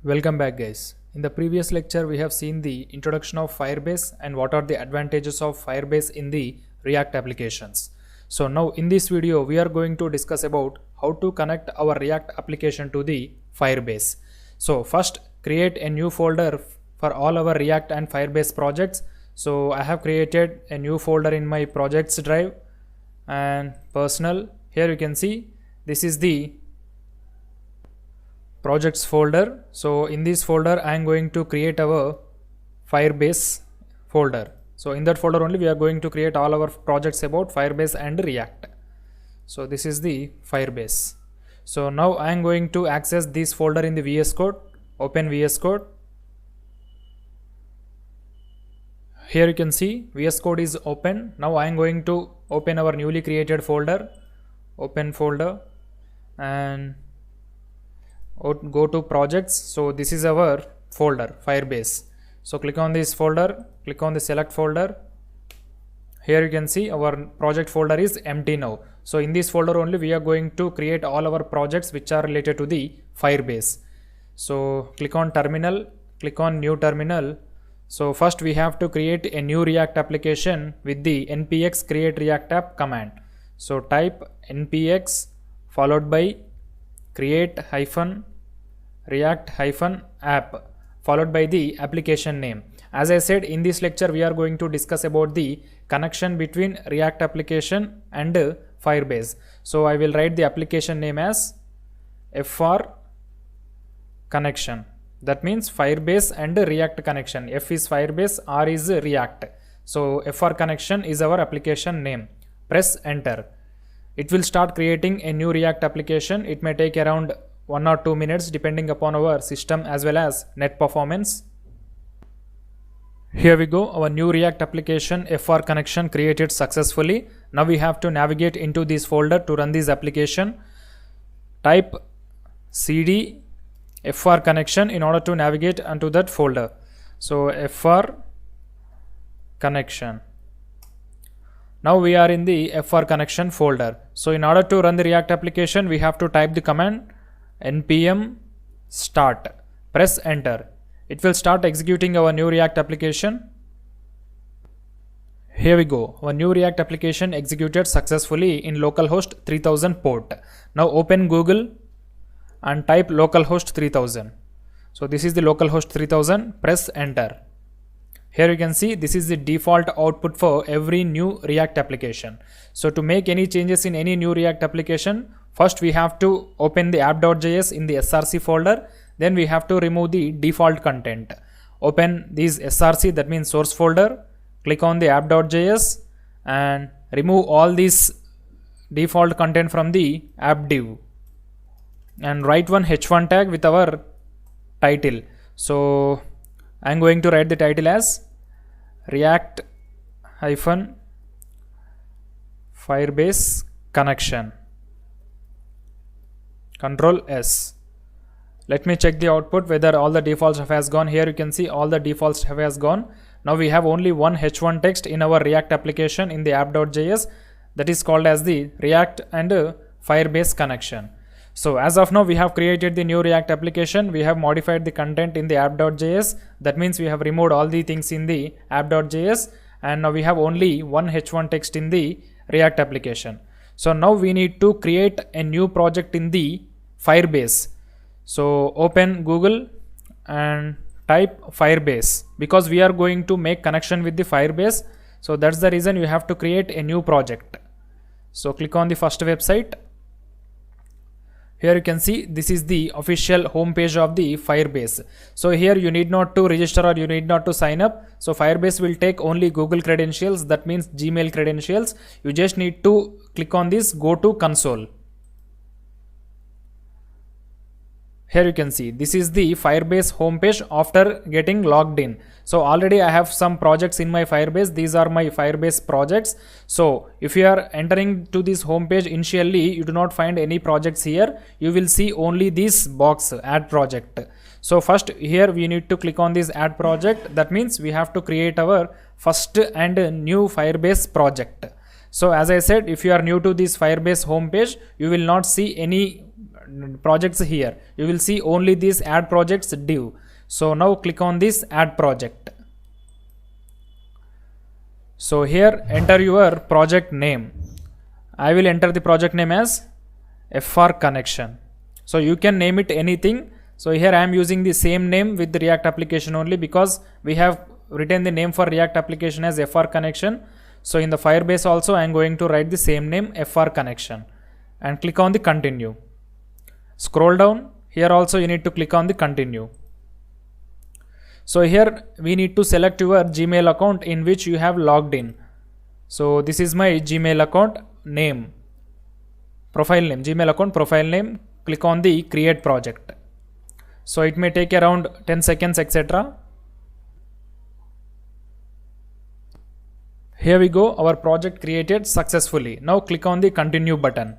Welcome back, guys. In the previous lecture we have seen the introduction of Firebase and what are the advantages of Firebase in the React applications. So now in this video we are going to discuss about how to connect our React application to the Firebase. So first, create a new folder for all our React and Firebase projects. So I have created a new folder in my projects drive and personal. Here you can see this is the projects folder. So in this folder I am going to create our Firebase folder. So in that folder only we are going to create all our projects about Firebase and React. So this is the Firebase. So now I am going to access this folder in the VS Code. Open VS Code. Here you can see VS Code is open. Now I am going to open our newly created folder. Open folder and go to projects. So this is our folder Firebase. So click on this folder, click on the select folder. Here you can see our project folder is empty now. So in this folder only we are going to create all our projects which are related to the Firebase. So click on terminal, click on new terminal. So first we have to create a new React application with the npx create react app command. So type npx followed by create react app followed by the application name. As I said, in this lecture we are going to discuss about the connection between React application and Firebase. So I will write the application name as FR connection. That means Firebase and React connection. F is Firebase, R is React. So FR connection is our application name. Press enter. It will start creating a new React application. It may take around 1 or 2 minutes depending upon our system as well as net performance. Here we go, our new React application FR connection created successfully. Now we have to navigate into this folder to run this application. Type cd FR connection in order to navigate onto that folder. So FR connection. Now we are in the FR connection folder. So in order to run the React application, we have to type the command npm start. Press enter. It will start executing our new React application. Here we go. Our new React application executed successfully in localhost 3000 port. Now open Google and type localhost 3000. So this is the localhost 3000. Press enter. Here you can see this is the default output for every new React application. So to make any changes in any new React application, first we have to open the app.js in the src folder. Then we have to remove the default content. Open this src, that means source folder. Click on the app.js and remove all this default content from the app div. And write one h1 tag with our title. So I am going to write the title as React Firebase connection. Control S. Let me check the output whether all the default stuff has gone. Here you can see all the default stuff has gone. Now we have only one h1 text in our React application in the app.js, that is called as the React and Firebase connection. So as of now we have created the new React application. We have modified the content in the app.js. That means we have removed all the things in the app.js and now we have only one h1 text in the React application. So now we need to create a new project in the Firebase. So open Google and type Firebase because we are going to make connection with the Firebase. So that's the reason you have to create a new project. So click on the first website. Here you can see this is the official home page of the Firebase. So here you need not to register or you need not to sign up. So Firebase will take only Google credentials, that means Gmail credentials. You just need to click on this go to console. Here you can see this is the Firebase homepage after getting logged in. So already I have some projects in my Firebase. These are my Firebase projects. So if you are entering to this homepage initially, you do not find any projects here. You will see only this box add project. So first here we need to click on this add project. That means we have to create our first and new Firebase project. So as I said, if you are new to this Firebase homepage, you will not see any projects here. You will see only this add projects div. So now click on this add project. So here enter your project name. I will enter the project name as FR connection. So you can name it anything. So here I am using the same name with the React application only, because we have written the name for React application as FR connection. So in the Firebase also I am going to write the same name, FR connection, and click on the continue. Scroll down. Here also you need to click on the continue. So here we need to select your Gmail account in which you have logged in. So this is my Gmail account name, profile name, Gmail account profile name. Click on the create project. So it may take around 10 seconds, etc. Here we go, our project created successfully. Now click on the continue button.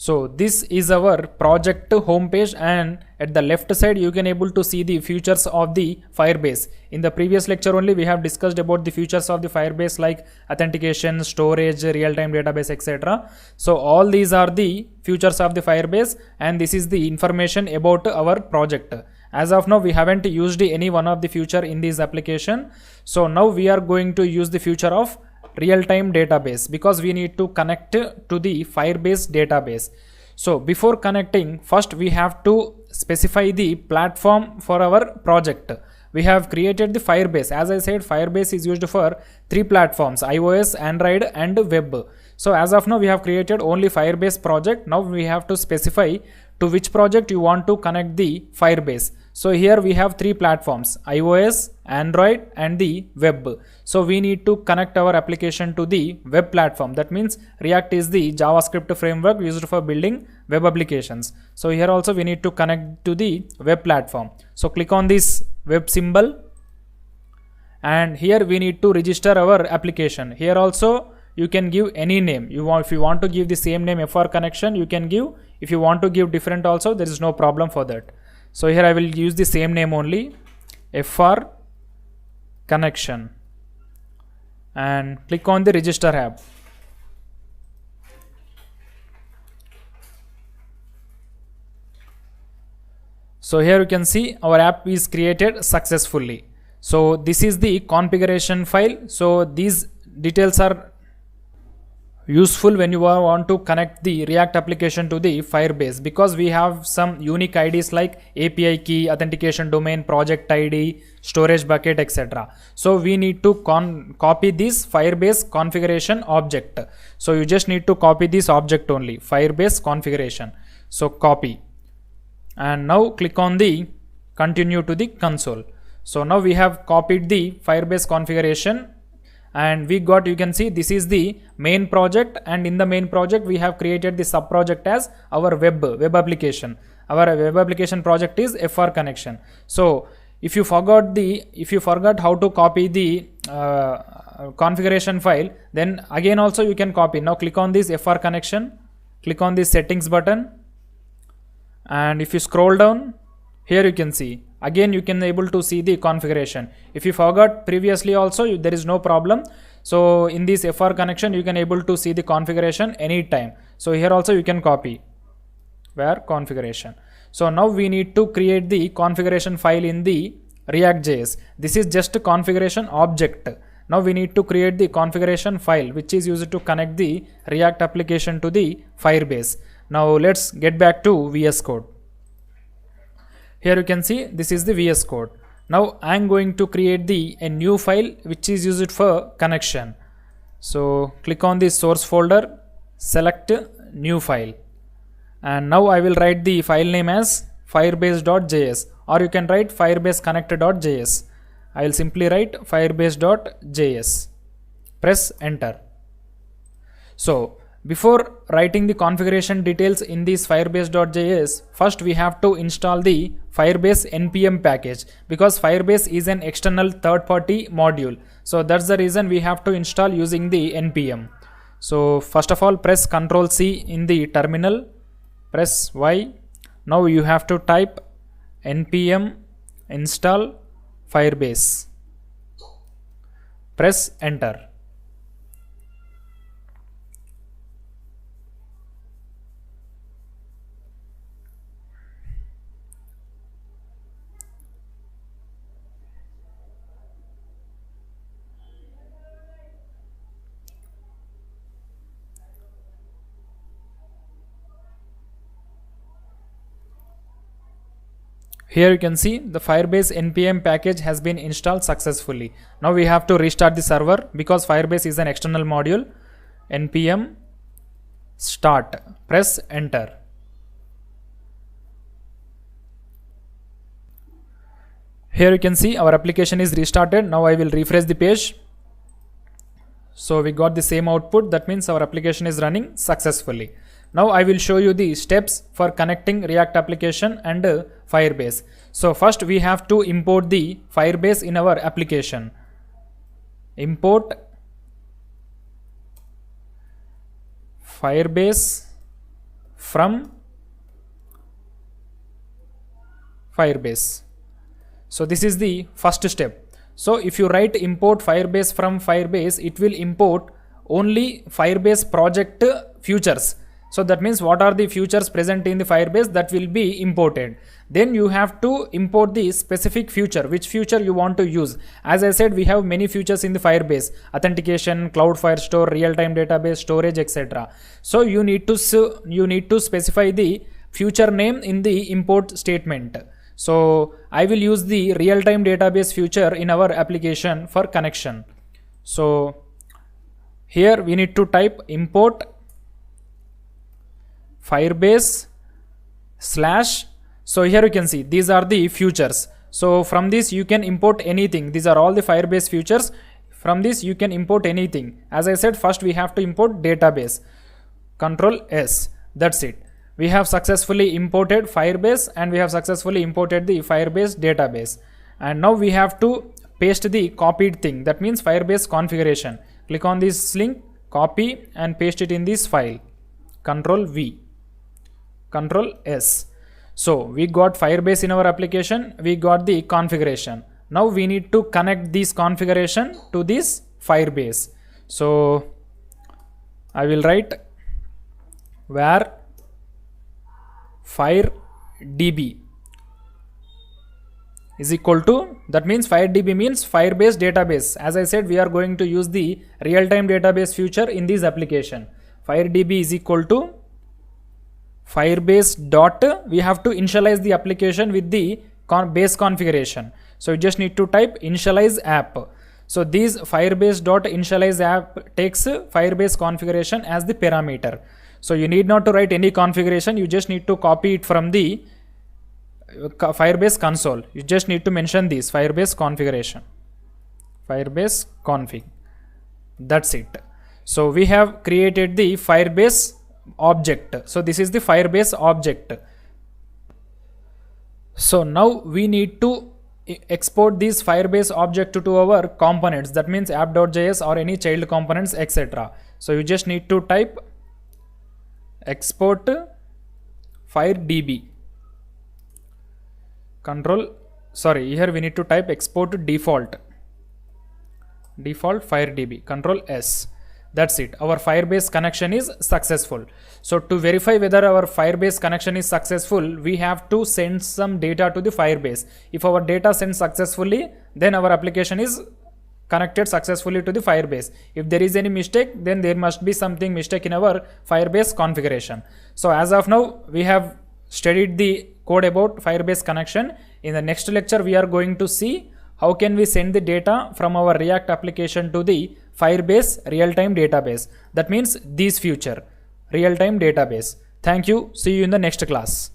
So this is our project homepage, and at the left side you can able to see the features of the Firebase. In the previous lecture only we have discussed about the features of the Firebase like authentication, storage, real-time database, etc. So all these are the features of the Firebase, and this is the information about our project. As of now we haven't used any one of the feature in this application. So now we are going to use the feature of real-time database, because we need to connect to the Firebase database. So before connecting, first we have to specify the platform for our project. We have created the Firebase. As I said, Firebase is used for 3 platforms: iOS, Android and web. So as of now we have created only Firebase project. Now we have to specify to which project you want to connect the Firebase. So here we have 3 platforms: iOS, Android and the web. So we need to connect our application to the web platform. That means React is the JavaScript framework used for building web applications. So here also we need to connect to the web platform. So click on this web symbol, and here we need to register our application. Here also you can give any name you want. If you want to give the same name, FR connection, you can give. If you want to give different also, there is no problem for that. So here I will use the same name only, FR connection, and click on the register app. So here you can see our app is created successfully. So this is the configuration file. So these details are useful when you want to connect the React application to the Firebase, because we have some unique IDs like API key, authentication domain, project ID, storage bucket, etc. So we need to copy this Firebase configuration object. So you just need to copy this object only, Firebase configuration. So copy, and now click on the continue to the console. So now we have copied the Firebase configuration, and we got, you can see this is the main project, and in the main project we have created the sub project as our web application. Our web application project is FR connection. So if you forgot how to copy the configuration file, then again also you can copy. Now click on this FR connection, click on this settings button, and if you scroll down, here you can see again you can able to see the configuration. If you forgot previously also, there is no problem. So in this FR connection you can able to see the configuration anytime. So here also you can copy where configuration. So now we need to create the configuration file in the React.js. This is just a configuration object. Now we need to create the configuration file which is used to connect the React application to the Firebase. Now let's get back to VS Code. Here you can see this is the VS Code. Now I am going to create a new file which is used for connection. So click on the source folder, select new file, and now I will write the file name as firebase.js, or you can write firebase-connect.js. I will simply write firebase.js. Press enter. So before writing the configuration details in this firebase.js, first we have to install the Firebase npm package, because Firebase is an external third-party module. So that's the reason we have to install using the npm. So first of all, press Ctrl C in the terminal, press Y. Now you have to type npm install Firebase. Press enter. Here you can see the Firebase npm package has been installed successfully. Now we have to restart the server because Firebase is an external module. Npm start, press enter. Here you can see our application is restarted. Now I will refresh the page. So we got the same output. That means our application is running successfully. Now I will show you the steps for connecting React application and Firebase. So first we have to import the Firebase in our application. Import Firebase from Firebase. So this is the first step. So if you write import Firebase from Firebase, it will import only Firebase project features. So that means what are the features present in the Firebase that will be imported. Then you have to import the specific feature, which feature you want to use. As I said, we have many features in the Firebase: authentication, cloud firestore, real-time database, storage, etc. So you need to specify the feature name in the import statement. So I will use the real-time database feature in our application for connection. So here we need to type import Firebase slash. So here you can see these are the features. So from this you can import anything. These are all the Firebase features. From this you can import anything. As I said, first we have to import database. Control S. That's it. We have successfully imported Firebase and we have successfully imported the Firebase database. And now we have to paste the copied thing. That means Firebase configuration. Click on this link, copy and paste it in this file. Control V. Control S. So we got Firebase in our application. We got the configuration. Now we need to connect this configuration to this Firebase. So I will write where firedb is equal to, that means firedb means Firebase database. As I said, we are going to use the real-time database feature in this application. Firedb is equal to Firebase dot, we have to initialize the application with the base configuration. So you just need to type initialize app. So this Firebase dot initialize app takes Firebase configuration as the parameter. So you need not to write any configuration. You just need to copy it from the Firebase console. You just need to mention this Firebase configuration. Firebase config. That's it. So we have created the Firebase object. So this is the Firebase object. So now we need to export this Firebase object to our components. That means app.js or any child components, etc. So you just need to type export firedb. Here we need to type export default firedb. Control S. That's it. Our Firebase connection is successful. So to verify whether our Firebase connection is successful, we have to send some data to the Firebase. If our data sends successfully, then our application is connected successfully to the Firebase. If there is any mistake, then there must be something mistake in our Firebase configuration. So as of now, we have studied the code about Firebase connection. In the next lecture, we are going to see how can we send the data from our React application to the Firebase real-time database. That means this feature, real-time database. Thank you. See you in the next class.